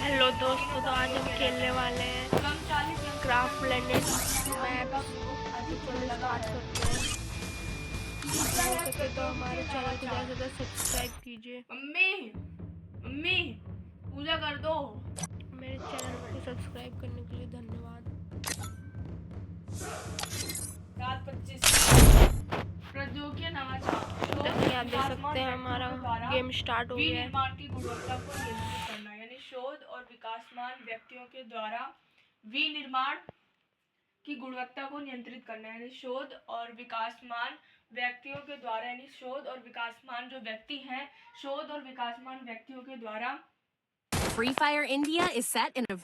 Hello दोस्तों, तो आज हम खेलने वाले हैं क्राफ्ट प्लैनेट मैप्स। तो चलो स्टार्ट करते हैं। हो सके तो हमारे चैनल को ज़्यादा से ज़्यादा सब्सक्राइब कीजिए। मम्मी पूजा कर दो। मेरे चैनल को सब्सक्राइब करने के लिए धन्यवाद। 7:25 प्रौद्योगिकी नवाचार। जैसे आप देख सकते हैं हमारा गेम स्टार्ट हो गया है। विनिर्माण की गुणवत्ता को नियंत्रित करना, यानी शोध और विकासमान व्यक्तियों के द्वारा विनिर्माण की गुणवत्ता को नियंत्रित करना, यानी शोध और विकासमान व्यक्तियों के द्वारा, यानी शोध और विकासमान जो व्यक्ति हैं, शोध और विकासमान व्यक्तियों के द्वारा। Free Fire India is set in a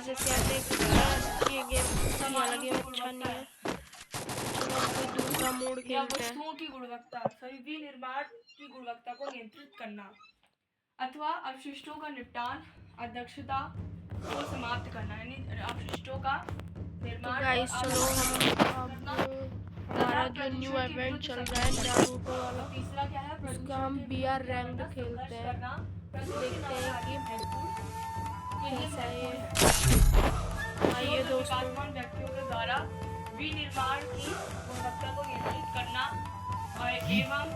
जैसे आप देख सकते हैं ये गेम वाला गेम अच्छा नहीं है। चलो हम कोई दूसरा मोड खेलते हैं। वस्तुओं की गुणवत्ता, सभी विनिर्माण की गुणवत्ता को नियंत्रित करना अथवा अपशिष्टों का निपटान, अदक्षता को समाप्त करना, यानी अपशिष्टों का निर्माण। तो गाइस चलो हमारा जो न्यू इवेंट चल रहा है नारुतो वाला, तीसरा क्या है? उसका हम BR रैंक खेलते हैं। देखते हैं कि कैसा है। आइए दोस्तों, व्यक्तियों के द्वारा विनिर्माण की गुणवत्ता को नियंत्रित करना एवं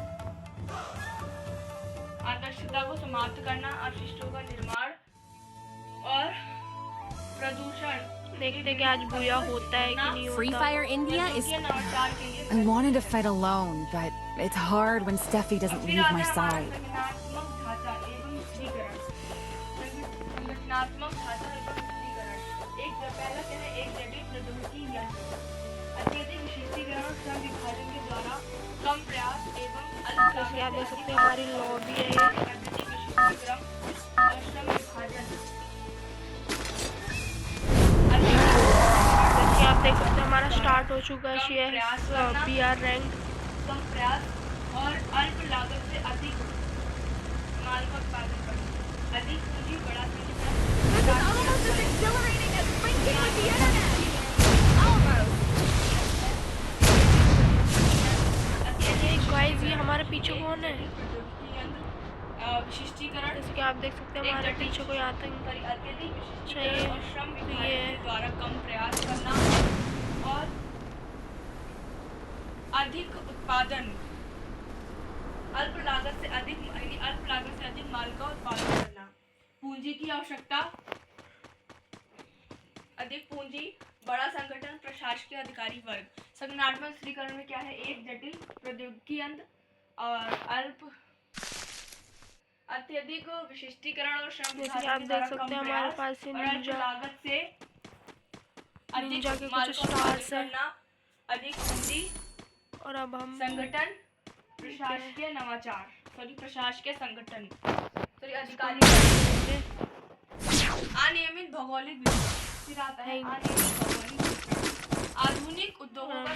आदर्शता को समाप्त करना, अपशिष्टों का निर्माण और प्रदूषण। देखते कि आज बुया होता है कि नहीं होता। Free Fire India is. I wanted to fight alone, but it's hard when Steffi doesn't leave my side. जैसे आप देख सकते हैं हमारी लॉबी है जैसे आप देख सकते हैं हमारा स्टार्ट हो चुका है BR रैंक। कम प्रयास और अल्प लागत से अधिक माल का उत्पादन करना, अधिक पूंजी बड़ा गाइस, ये हमारे पीछे कौन है? विशिष्टीकरण। जैसे कि आप देख सकते हैं हमारे पीछे कोई आतंकी चाहिए द्वारा कम प्रयास करना और अधिक उत्पादन, अल्प लागत से अधिक माल का उत्पादन करना, पूंजी की आवश्यकता, अधिक पूंजी, बड़ा संगठन, प्रशासकीय अधिकारी वर्ग। संगठनात्मक स्थिरीकरण में क्या है? एक जटिल प्रौद्योगिकी यंत्र और अत्यधिक विशिष्टीकरण और श्रम जैसे आप देख सकते हैं हमारे पास निंजा लागत से निंजा के कुछ स्टार्स हैं। अधिक पूंजी और अब हम संगठन, प्रशासकीय नवाचार, प्रशासकीय संगठन, अधिकारी, अनियमित भौगोलिक आधुनिक उद्योगों का,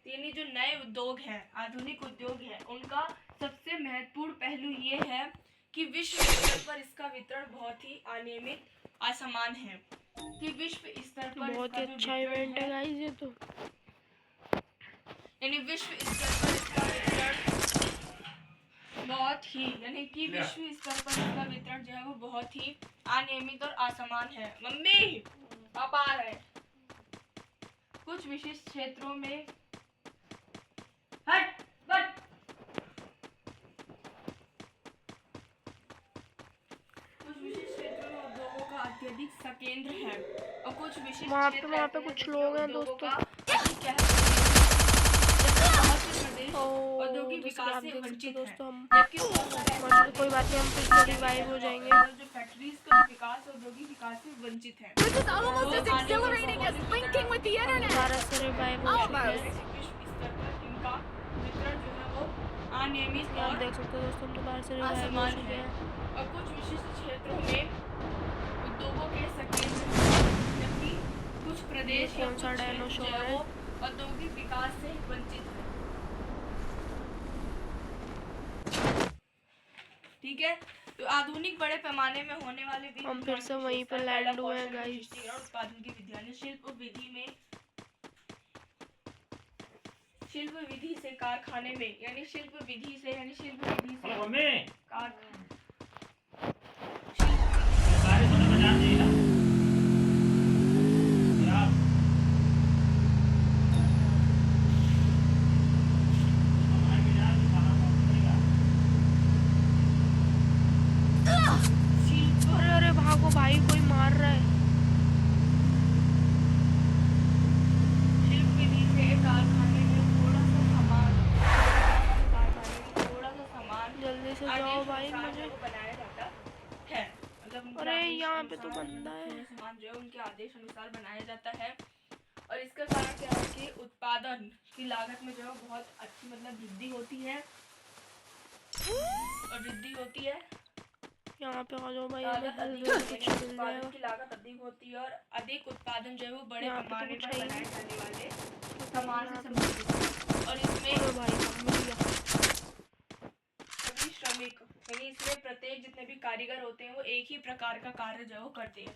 यानी जो नए उद्योग हैं, आधुनिक उद्योग हैं, उनका सबसे महत्वपूर्ण पहलू ये है कि विश्व स्तर पर इसका वितरण बहुत ही अनियमित, असमान है। कि विश्व स्तर पर बहुत ही अच्छा इवेंट है गाइस ये तो, यानी विश्व स्तर पर इसका वितरण बहुत ही, यानी कि विश्व स्तर पर इसका वितरण जो है वो बहुत ही अनियमित और असमान है। मम्मी पापा आ रहे हैं। कुछ विशिष्ट क्षेत्रों में उद्योगों का अत्यधिक संकेंद्र है और कुछ विशिष्ट वहाँ पे कुछ लोग हैं दोस्तों। औद्योगिक विकास से वंचित दोस्तों हम जबकि कोई बात नहीं, हम फिर से रिवाइव हो जाएंगे। जो फैक्ट्रीज का विकास औद्योगिक विकास से वंचित है। This is almost as exhilarating as linking with the internet. दोबारा से रिवाइव हो चुके हैं। विश्व स्तर पर इनका वितरण जो है वो अनियमित आप और देख सकते हो दोस्तों, हम दोबारा से रिवाइव हो चुके हैं। और कुछ विशिष्ट क्षेत्रों में उद्योगों के संकेंद्र, जबकि कुछ प्रदेश या कुछ क्षेत्र जो है वो औद्योगिक विकास से वंचित है। ठीक है, तो आधुनिक बड़े पैमाने में होने वाले विधि हम फिर से वहीं पे लैंड हुए हैं गाइस। उत्पादन की विधि यानी शिल्प विधि से कारखाने में यानी शिल्प विधि से कारखाने अरे भागो भाई, कोई मार रहा है। शिल्प विधि से कारखाने में थोड़ा सा सामान जल्दी से जाओ भाई, मुझे बनाया जाता है। मतलब अरे यहाँ पे तो बंदा है। सामान जो है उनके आदेश अनुसार बनाया जाता है और इसका कारण क्या है कि उत्पादन की लागत में जो है बहुत अच्छी मतलब वृद्धि होती है यहाँ पे आ जाओ भाई, उत्पादन की लागत अधिक होती है और अधिक उत्पादन जो है वो बड़े पैमाने पर बनाए जाने वाले सामान से संबंधित है। और इसमें सभी श्रमिक यानी इसमें प्रत्येक जितने भी कारीगर होते हैं वो एक ही प्रकार का कार्य जो है वो करते हैं।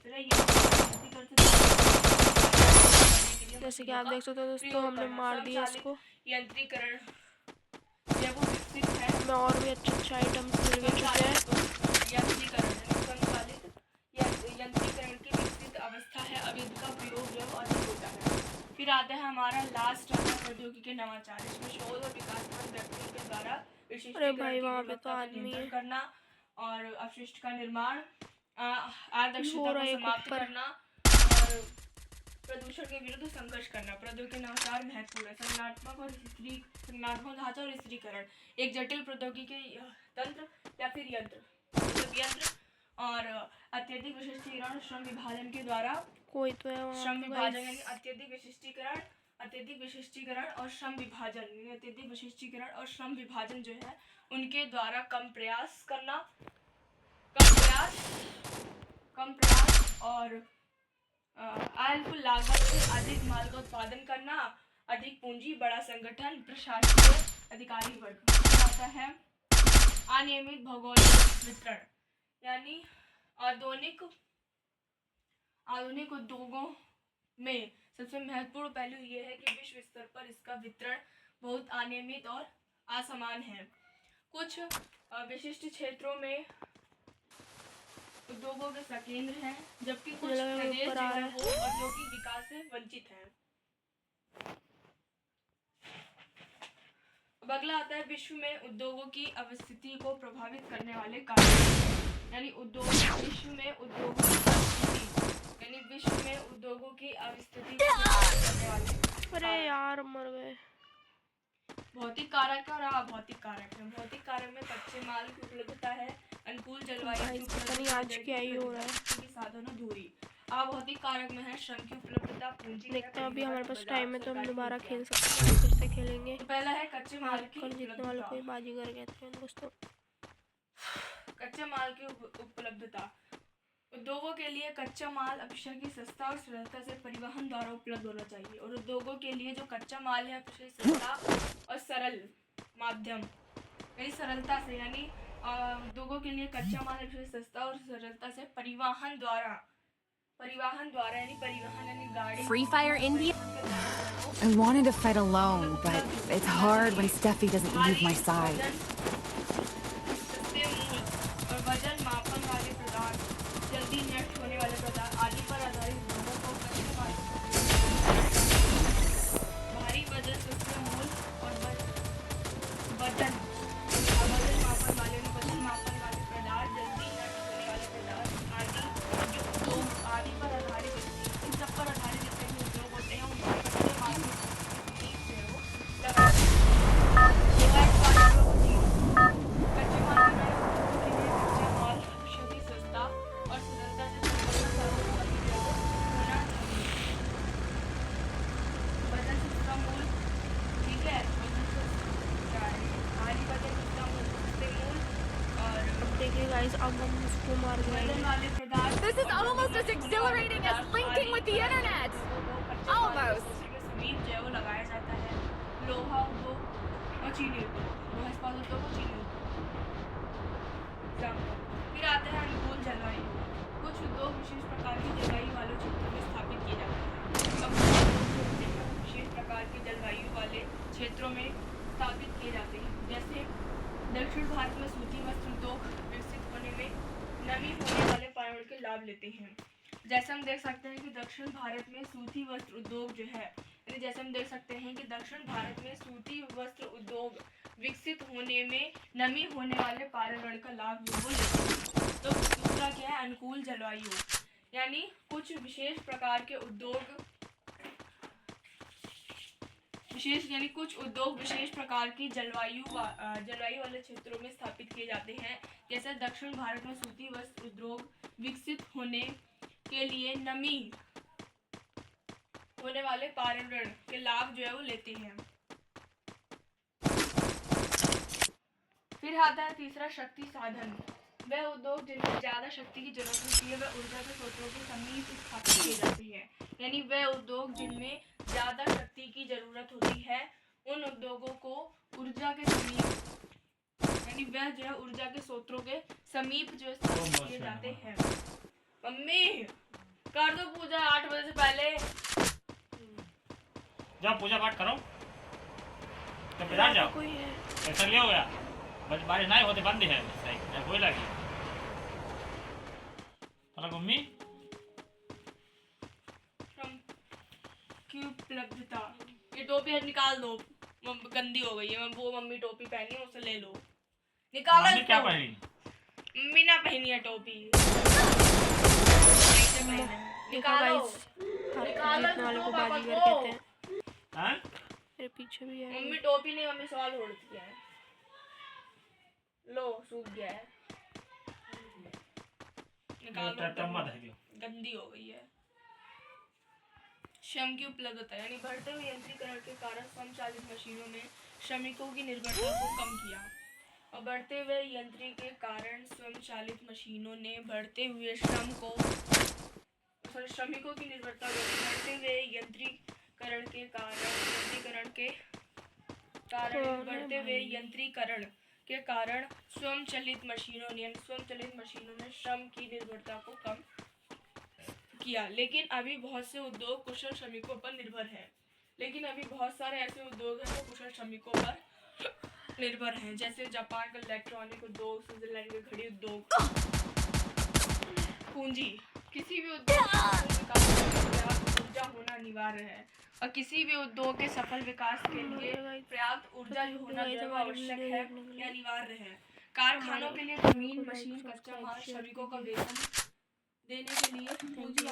जैसे कि आप देख सकते हो दोस्तों, हमने मार दिया इसको। यंत्रीकरण जब वो विकसित है, हमें और भी अच्छे आइटम्स मिल चुके हैं। यंत्रीकरण की विकसित अवस्था है, अब इनका प्रयोग जो है अधिक होता है। फिर आता है हमारा लास्ट आता है प्रौद्योगिकी नवाचार। इसमें शोध और विकासमान व्यक्ति के द्वारा नियंत्रण करना और अपशिष्ट का निर्माण, आदर्शता को समाप्त करना और प्रदूषण के विरुद्ध संघर्ष करना। प्रौद्योगिकी नवाचार महत्वपूर्ण है। संगठनात्मक ढांचा और स्थिरीकरण, एक जटिल प्रौद्योगिकी तंत्र या फिर यंत्र और अत्यधिक विशिष्टीकरण श्रम विभाजन के द्वारा कोई तो है श्रम विभाजन यानी अत्यधिक विशिष्टीकरण और श्रम विभाजन जो है उनके द्वारा कम प्रयास और अल्प लागत से अधिक माल का उत्पादन करना, अधिक पूंजी, बड़ा संगठन, प्रशासनिक अधिकारी वर्ग। आता है अनियमित भौगोलिक वितरण यानी आधुनिक उद्योगों में सबसे महत्वपूर्ण पहलू ये है कि विश्व स्तर पर इसका वितरण बहुत अनियमित और असमान है। कुछ विशिष्ट क्षेत्रों में उद्योगों के संकेंद्र हैं, जबकि कुछ प्रदेश जो है वो औद्योगिक विकास से वंचित हैं। अब अगला आता है विश्व में उद्योगों की अवस्थिति को प्रभावित करने वाले कारक यानी विश्व में उद्योगों की अवस्थिति को प्रभावित करने वाले। अरे यार मर गए। भौतिक कारक और अभौतिक कारक है। भौतिक कारक में कच्चे माल की उपलब्धता है, अनुकूल जलवायु की आज क्या ही हो रहा है। साधनों दूरी। अभौतिक कारक में है श्रम की उपलब्धता, पूंजी। देखते हैं अभी हमारे पास टाइम है तो हम दोबारा खेल सकते हैं, फिर से खेलेंगे। तो पहला है कच्चे माल की जीतने वालों को बाजीगर कहते हैं दोस्तों। कच्चे माल की उपलब्धता। उद्योगों के लिए कच्चा माल अपेक्षाकृत सस्ता और सरलता से परिवहन द्वारा उपलब्ध होना चाहिए। और उद्योगों के लिए जो कच्चा माल है अपेक्षाकृत सस्ता और सरल माध्यम यानी सरलता से यानी उद्योगों के लिए कच्चा माल अपेक्षाकृत सस्ता और सरलता से परिवहन द्वारा यानी गाड़ी। Free Fire India? I wanted to fight alone, but it's hard when Steffi doesn't leave my side. और वजन मापन वाले पदार्थ, जल्दी नष्ट होने वाले पदार्थ आदि पर आधारित दोनों को कच्चे माल। भारी वजन, सस्ते मूल्य और वजन मापन वाले पदार्थ, जल्दी नष्ट होने वाले पदार्थ आदि पर आधारित, इन सब पर आधारित जितने भी उद्योग होते हैं उनका कच्चे माल की सस्ता और सरलता से वजन सस्ता मूल्य, ठीक है, भारी वजन सस्ता मूल्य, सस्ते मूल्य और अब देखिए गाइस, अब हम इसको मार देंगे। This is almost as exhilarating as linking with the internet. Almost. बीज जो है वो लगाया जाता है। लोहा उद्योग और चीनी उद्योग, लोहा इस्पात उद्योग और चीनी उद्योग। फिर आता है अनुकूल जलवायु। कुछ उद्योग विशेष प्रकार की जलवायु वाले क्षेत्रों में स्थापित किए जाते हैं। अब विशेष प्रकार की जलवायु वाले क्षेत्रों में स्थापित किए जाते हैं। जैसे दक्षिण भारत में सूती वस्त्र उद्योग विकसित होने में नमी होने वाले पर्यावरण के लाभ लेते हैं। जैसे हम देख सकते हैं कि दक्षिण भारत में सूती वस्त्र उद्योग जो है, जैसे हम देख सकते हैं कि दक्षिण भारत में सूती वस्त्र उद्योग विकसित होने में नमी होने वाले पर्यावरण का लाभ वो लेते हैं। तो दूसरा क्या है, अनुकूल जलवायु, यानी कुछ विशेष प्रकार के उद्योग कुछ उद्योग विशेष प्रकार की जलवायु वाले क्षेत्रों में स्थापित किए जाते हैं। जैसे दक्षिण भारत में सूती वस्त्र उद्योग विकसित होने के लिए नमी होने वाले पर्यावरण के लाभ जो है वो लेते हैं। फिर आता है तीसरा, शक्ति साधन। वह उद्योग जिनमें ज्यादा शक्ति की जरूरत होती है वह ऊर्जा के स्रोतों के समीप स्थापित किए जाते हैं। यानी वह उद्योग जिनमें ज्यादा शक्ति की जरूरत होती है उन उद्योगों को ऊर्जा के समीप, यानी वह जो है ऊर्जा के स्रोतों के समीप जो स्थापित किए जाते हैं। मम्मी कर दो पूजा 8 बजे से पहले। जाओ पूजा पाठ करो, तो बाजार जाओ। कोई है पैसा ले हो गया, बस बारिश नहीं होते बंद है सही कोई लगी चलो मम्मी की उपलब्धता। ये टोपी है निकाल दो, गंदी हो गई है। वो मम्मी टोपी पहनी है उसे ले लो, निकालो। मम्मी क्या पहनी? मम्मी ना पहनी है टोपी, निकालो। जीतने वाले को बाजीगर कहते हैं। हाँ? मेरे पीछे भी है। मम्मी टोपी नहीं, मम्मी सवाल उड़ती है। लो सूख गया है, निकालो, गंदी हो गई है। श्रम की उपलब्धता, यानी बढ़ते हुए यंत्रीकरण के कारण स्वचालित मशीनों ने श्रमिकों की निर्भरता को कम किया। और बढ़ते हुए यंत्री के कारण स्वचालित मशीनों ने बढ़ते हुए श्रमिकों की निर्भरता को, बढ़ते हुए यंत्रीकरण के कारण स्वचालित मशीनों ने श्रम की निर्भरता को कम किया। लेकिन अभी बहुत से उद्योग कुशल श्रमिकों पर निर्भर हैं। लेकिन अभी बहुत सारे ऐसे उद्योग हैं जो कुशल श्रमिकों पर निर्भर हैं, जैसे जापान का इलेक्ट्रॉनिक उद्योग, स्विट्जरलैंड के घड़ी उद्योग। पूंजी, किसी भी उद्योग पर्याप्त ऊर्जा होना अनिवार्य है और किसी भी उद्योग के सफल विकास के लिए पर्याप्त ऊर्जा होना आवश्यक है या अनिवार्य है। कारखानों के लिए जमीन, मशीन, कच्चा माल, श्रमिकों का वेतन देने के लिए पूंजी